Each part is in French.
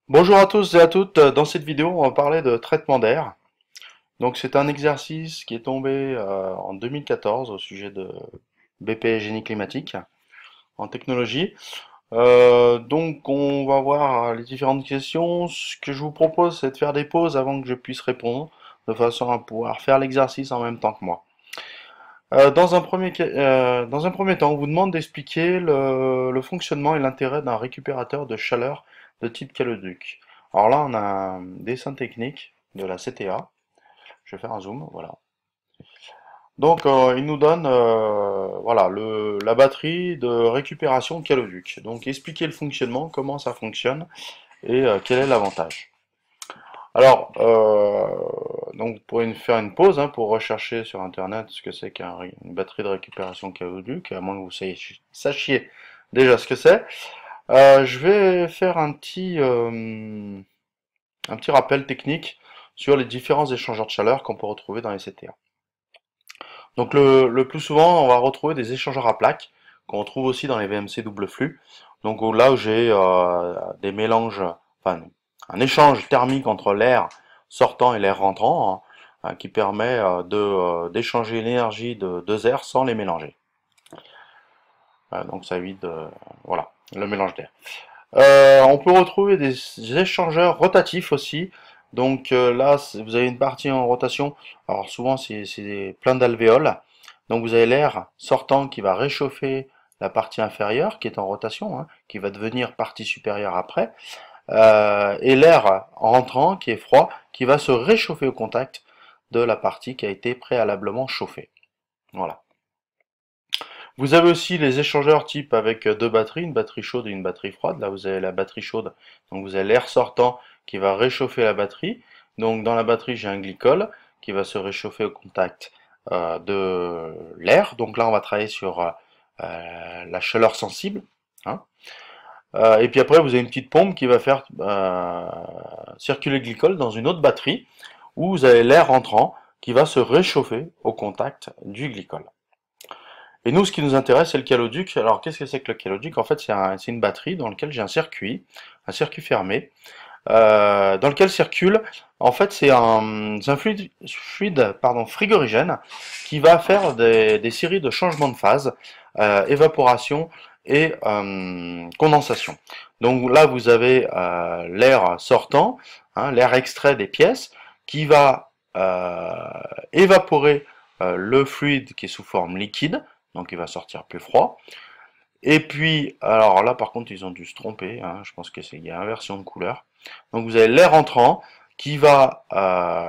Bonjour à tous et à toutes. Dans cette vidéo, on va parler de traitement d'air. Donc, c'est un exercice qui est tombé en 2014 au sujet de BP génie climatique en technologie. Donc, on va voir les différentes questions. Ce que je vous propose, c'est de faire des pauses avant que je puisse répondre, de façon à pouvoir faire l'exercice en même temps que moi. Dans un premier temps, on vous demande d'expliquer le fonctionnement et l'intérêt d'un récupérateur de chaleur de type caloduc. Alors là, on a un dessin technique de la CTA. Je vais faire un zoom, voilà. Donc, il nous donne voilà, la batterie de récupération caloduc. Donc, expliquer le fonctionnement, comment ça fonctionne et quel est l'avantage. Alors, donc vous pourrez faire une pause pour rechercher sur Internet ce que c'est qu'une batterie de récupération caloduc, à moins que vous sachiez déjà ce que c'est. Je vais faire un petit rappel technique sur les différents échangeurs de chaleur qu'on peut retrouver dans les CTA. Donc le plus souvent, on va retrouver des échangeurs à plaques, qu'on retrouve aussi dans les VMC double flux. Donc là où j'ai des mélanges, enfin un échange thermique entre l'air sortant et l'air rentrant, qui permet d'échanger l'énergie de deux airs sans les mélanger. Donc ça évite voilà, le mélange d'air. On peut retrouver des échangeurs rotatifs aussi. Donc là, vous avez une partie en rotation. Alors souvent, c'est plein d'alvéoles. Donc vous avez l'air sortant qui va réchauffer la partie inférieure qui est en rotation, qui va devenir partie supérieure après. Et l'air rentrant qui est froid qui va se réchauffer au contact de la partie qui a été préalablement chauffée. Voilà. Vous avez aussi les échangeurs type avec deux batteries, une batterie chaude et une batterie froide. Là, vous avez la batterie chaude, donc vous avez l'air sortant qui va réchauffer la batterie. Donc dans la batterie, j'ai un glycol qui va se réchauffer au contact de l'air. Donc là, on va travailler sur la chaleur sensible, hein. Et puis après, vous avez une petite pompe qui va faire circuler le glycol dans une autre batterie où vous avez l'air entrant qui va se réchauffer au contact du glycol. Et nous, ce qui nous intéresse, c'est le caloduc. Alors, qu'est-ce que c'est que le caloduc? En fait, c'est une batterie dans laquelle j'ai un circuit fermé, dans lequel circule, en fait, c'est un fluide pardon, frigorigène qui va faire des séries de changements de phase, évaporation et condensation. Donc là, vous avez l'air sortant, l'air extrait des pièces, qui va évaporer le fluide qui est sous forme liquide, donc il va sortir plus froid. Et puis, alors là par contre ils ont dû se tromper, je pense qu'il y a inversion de couleur. Donc vous avez l'air entrant qui va,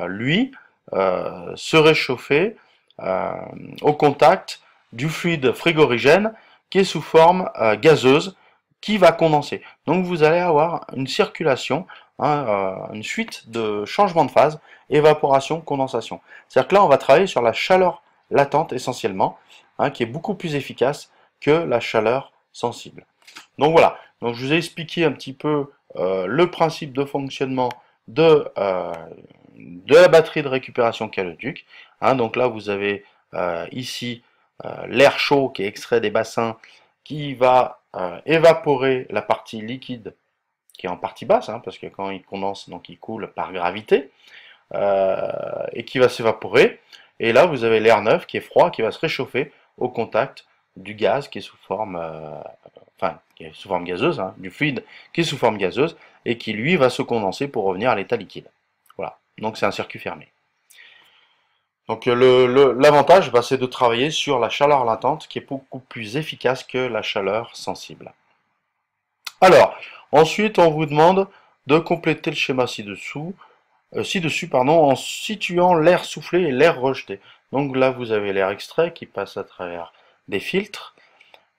lui, se réchauffer euh, au contact du fluide frigorigène qui est sous forme gazeuse qui va condenser. Donc vous allez avoir une circulation, une suite de changements de phase, évaporation, condensation. C'est-à-dire que là on va travailler sur la chaleur latente essentiellement, qui est beaucoup plus efficace que la chaleur sensible. Donc voilà, donc je vous ai expliqué un petit peu le principe de fonctionnement de la batterie de récupération caloduc. Donc là, vous avez ici l'air chaud qui est extrait des bassins qui va évaporer la partie liquide qui est en partie basse, parce que quand il condense, donc il coule par gravité, et qui va s'évaporer. Et là, vous avez l'air neuf qui est froid, qui va se réchauffer au contact du gaz qui est sous forme, qui est sous forme gazeuse, du fluide qui est sous forme gazeuse, et qui lui va se condenser pour revenir à l'état liquide. Voilà. Donc c'est un circuit fermé. Donc l'avantage, c'est de travailler sur la chaleur latente qui est beaucoup plus efficace que la chaleur sensible. Alors, ensuite, on vous demande de compléter le schéma ci-dessus, en situant l'air soufflé et l'air rejeté. Donc là, vous avez l'air extrait qui passe à travers des filtres,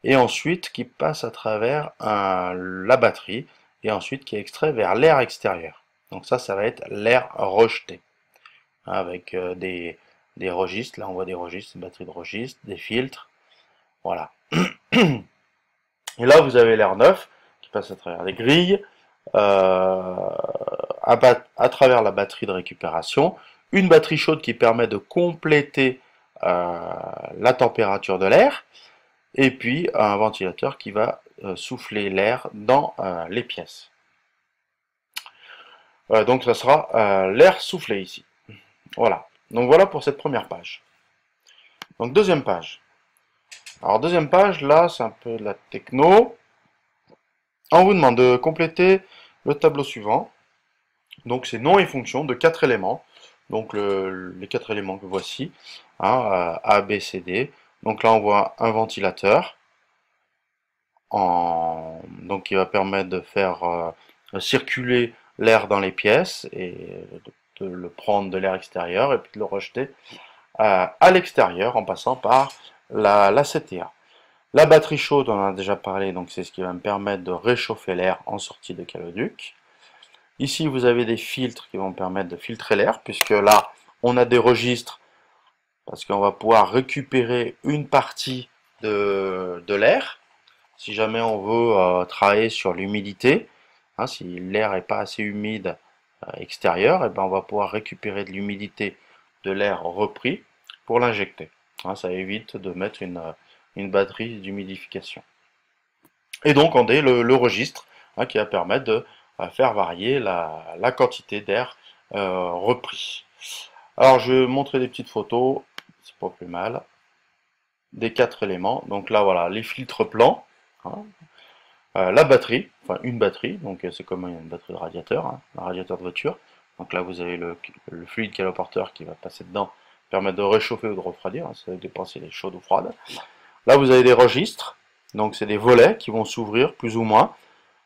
et ensuite qui passe à travers la batterie, et ensuite qui est extrait vers l'air extérieur. Donc ça va être l'air rejeté, avec des registres. Là, on voit des registres, une batterie de registres, des filtres, voilà. Et là, vous avez l'air neuf qui passe à travers des grilles, euh, à travers la batterie de récupération, une batterie chaude qui permet de compléter la température de l'air, et puis un ventilateur qui va souffler l'air dans les pièces. Donc ça sera l'air soufflé ici. Voilà. Donc voilà pour cette première page. Donc deuxième page. Alors deuxième page, là c'est un peu de la techno. On vous demande de compléter le tableau suivant. Donc c'est nom et fonction de 4 éléments. Donc les 4 éléments que voici, hein, A, B, C, D. Donc là on voit un ventilateur, donc qui va permettre de faire circuler l'air dans les pièces et de le prendre de l'air extérieur et puis de le rejeter à l'extérieur en passant par la CTA. La batterie chaude, on en a déjà parlé, donc c'est ce qui va me permettre de réchauffer l'air en sortie de caloduc. Ici, vous avez des filtres qui vont permettre de filtrer l'air, puisque là, on a des registres, parce qu'on va pouvoir récupérer une partie de l'air. Si jamais on veut travailler sur l'humidité, hein, si l'air n'est pas assez humide extérieur, et ben on va pouvoir récupérer de l'humidité de l'air repris pour l'injecter. Hein, ça évite de mettre une batterie d'humidification. Et donc on a le registre, hein, qui va permettre de faire varier la quantité d'air repris. Alors je vais montrer des petites photos, c'est pas plus mal, des 4 éléments. Donc là voilà, les filtres plans, hein, la batterie, enfin une batterie, donc c'est comme une batterie de radiateur, hein, un radiateur de voiture. Donc là vous avez le fluide caloporteur qui va passer dedans, permettre de réchauffer ou de refroidir, hein, ça dépend si elle est chaude ou froide. Là vous avez des registres, donc c'est des volets qui vont s'ouvrir plus ou moins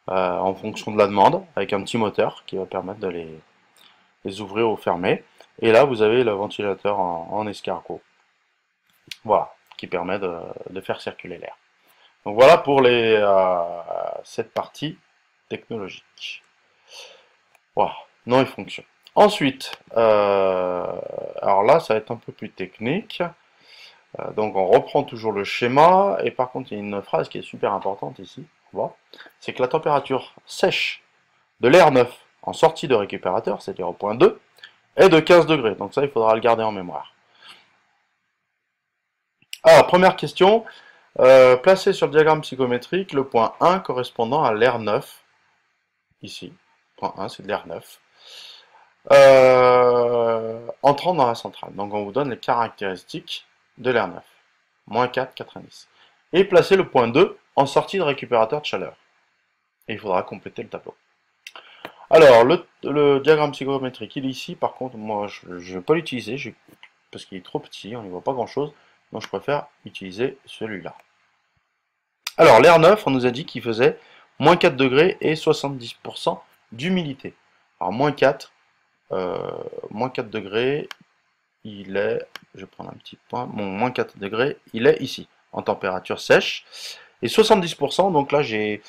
en fonction de la demande, avec un petit moteur qui va permettre de les ouvrir ou fermer. Et là vous avez le ventilateur en escargot, voilà, qui permet de faire circuler l'air. Donc voilà pour cette partie technologique. Voilà, nom et fonction. Ensuite, alors là, ça va être un peu plus technique. Donc on reprend toujours le schéma, et par contre, il y a une phrase qui est super importante ici. C'est que la température sèche de l'air neuf en sortie de récupérateur, c'est-à-dire au point 2, est de 15 degrés. Donc ça, il faudra le garder en mémoire. Alors, première question. Placez sur le diagramme psychométrique le point 1 correspondant à l'air neuf. Ici, point 1, c'est de l'air neuf. Entrant dans la centrale. Donc on vous donne les caractéristiques de l'air neuf. Moins 4, 90. Et placez le point 2 en sortie de récupérateur de chaleur. Et il faudra compléter le tableau. Alors, le diagramme psychométrique, il est ici. Par contre, moi, je ne vais pas l'utiliser parce qu'il est trop petit, on n'y voit pas grand-chose. Donc je préfère utiliser celui-là. Alors, l'air neuf, on nous a dit qu'il faisait moins 4 degrés et 70% d'humidité. Alors, moins 4 degrés, il est, je vais prendre un petit point, bon, moins 4 degrés, il est ici, en température sèche. Et 70%, donc là j'ai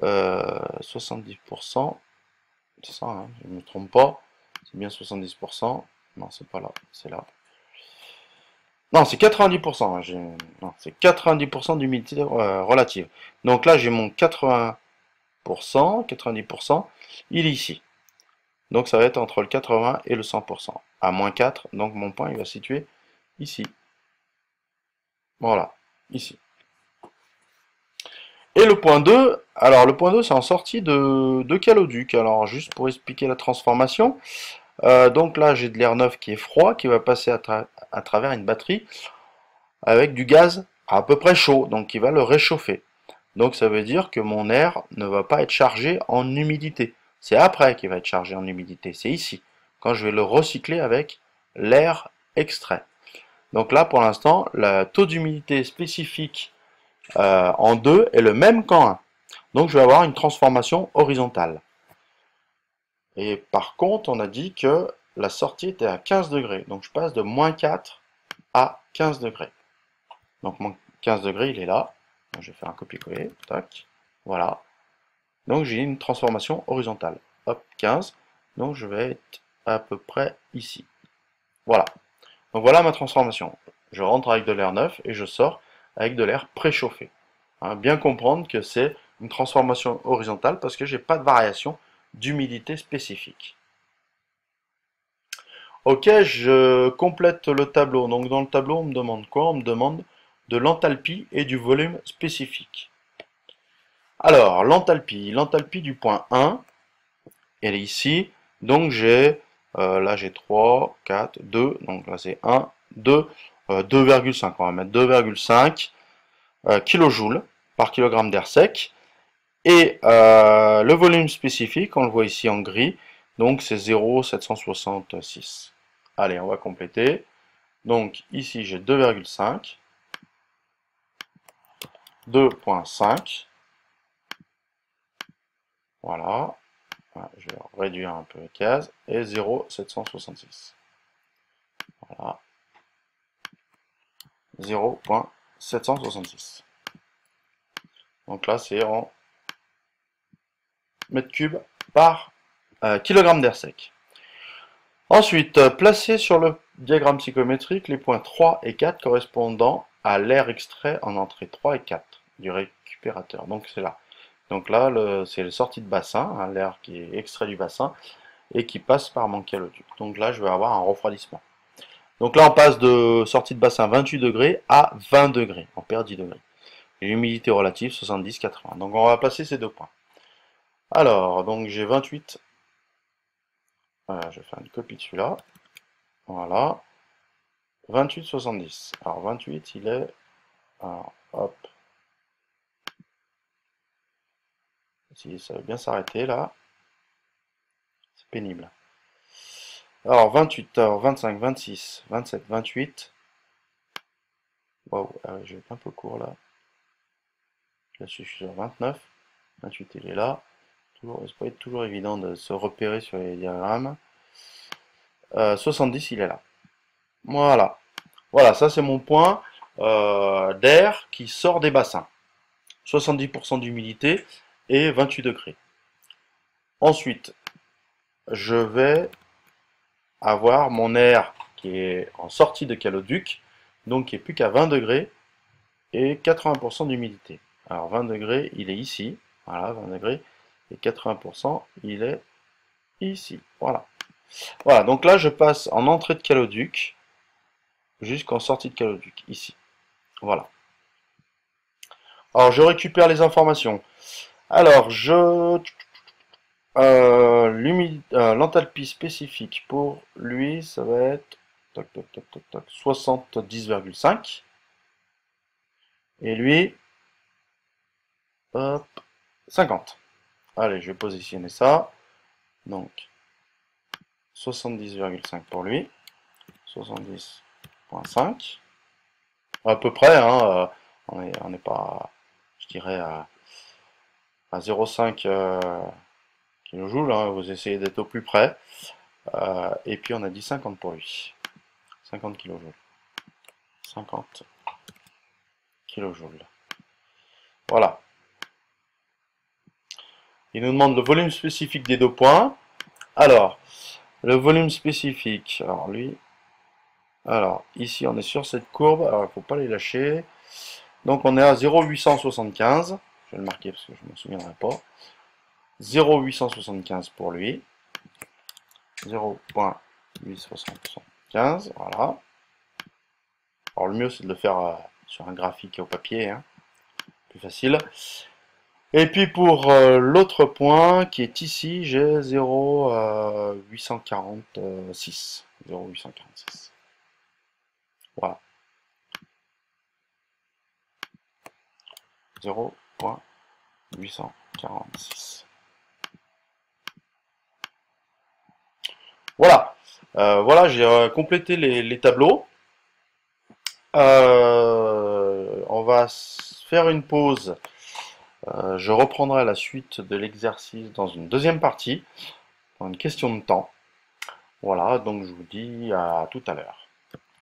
70%, c'est ça, hein, je ne me trompe pas, c'est bien 70%, non c'est pas là, c'est là. Non, c'est 90%, hein, non, c'est 90% d'humidité relative. Donc là j'ai mon 80%, 90%, il est ici. Donc ça va être entre le 80 et le 100%. À moins 4, donc mon point il va se situer ici. Voilà, ici. Et le point 2, alors le point 2 c'est en sortie de caloduc. Alors juste pour expliquer la transformation, donc là j'ai de l'air neuf qui est froid, qui va passer à travers une batterie avec du gaz à peu près chaud, donc qui va le réchauffer. Donc ça veut dire que mon air ne va pas être chargé en humidité. C'est après qu'il va être chargé en humidité, c'est ici, quand je vais le recycler avec l'air extrait. Donc là pour l'instant, le taux d'humidité spécifique en 2 est le même qu'en 1. Donc je vais avoir une transformation horizontale. Et par contre, on a dit que la sortie était à 15 degrés. Donc je passe de moins 4 à 15 degrés. Donc mon 15 degrés, il est là. Donc, je vais faire un copier-coller. Tac. Voilà. Donc j'ai une transformation horizontale. Hop, 15. Donc je vais être à peu près ici. Voilà. Donc voilà ma transformation. Je rentre avec de l'air neuf et je sors avec de l'air préchauffé. Hein, bien comprendre que c'est une transformation horizontale parce que j'ai pas de variation d'humidité spécifique. Ok, je complète le tableau. Donc dans le tableau, on me demande quoi? On me demande de l'enthalpie et du volume spécifique. Alors, l'enthalpie du point 1, elle est ici. Donc là j'ai 3, 4, 2, donc là c'est 1, 2, 2,5, on va mettre 2,5 kJ par kilogramme d'air sec. Et le volume spécifique, on le voit ici en gris, donc c'est 0,766. Allez, on va compléter. Donc ici j'ai 2,5, 2,5, voilà. Je vais réduire un peu les cases, et 0,766. Voilà, 0,766. Donc là c'est en mètres cubes par kilogramme d'air sec. Ensuite, placez sur le diagramme psychométrique les points 3 et 4 correspondant à l'air extrait en entrée 3 et 4 du récupérateur. Donc c'est là. Donc là, c'est la sortie de bassin, hein, l'air qui est extrait du bassin et qui passe par mon caloduc. Donc là, je vais avoir un refroidissement. Donc là, on passe de sortie de bassin 28 degrés à 20 degrés. On perd 10 degrés. Et l'humidité relative 70-80. Donc on va placer ces deux points. Alors, donc j'ai 28. Je vais faire une copie de celui-là. Voilà. 28,70. Alors 28, il est... Alors, hop. Si ça veut bien s'arrêter là. C'est pénible. Alors 28, alors 25, 26, 27, 28. Waouh, je vais être un peu court là. Là je suis sur 29. 28 il est là. Toujours, c'est pas être toujours évident de se repérer sur les diagrammes. 70 il est là. Voilà. Voilà, ça c'est mon point d'air qui sort des bassins. 70% d'humidité et 28 degrés. Ensuite, je vais avoir mon air qui est en sortie de caloduc, donc qui est plus qu'à 20 degrés et 80% d'humidité. Alors 20 degrés, il est ici, voilà, 20 degrés, et 80%, il est ici, voilà. Voilà, donc là je passe en entrée de caloduc jusqu'en sortie de caloduc, ici, voilà. Alors je récupère les informations. Alors l'enthalpie spécifique pour lui, ça va être 70,5. Et lui, hop, 50. Allez, je vais positionner ça. Donc, 70,5 pour lui. 70,5. À peu près, hein, on n'est pas, je dirais, à 0,5 kJ. Hein, vous essayez d'être au plus près. Et puis, on a dit 50 pour lui. 50 kJ. 50 kJ. Voilà. Il nous demande le volume spécifique des deux points. Alors, le volume spécifique, alors lui, alors ici on est sur cette courbe, alors il ne faut pas les lâcher. Donc on est à 0,875, je vais le marquer parce que je ne m'en souviendrai pas. 0,875 pour lui. 0,875, voilà. Alors le mieux c'est de le faire sur un graphique au papier, hein, plus facile. Et puis pour l'autre point qui est ici, j'ai 0,846. 0,846. Voilà. 0,846. Voilà. Voilà, j'ai complété les tableaux. On va faire une pause. Je reprendrai la suite de l'exercice dans une deuxième partie, dans une question de temps. Voilà, donc je vous dis à tout à l'heure.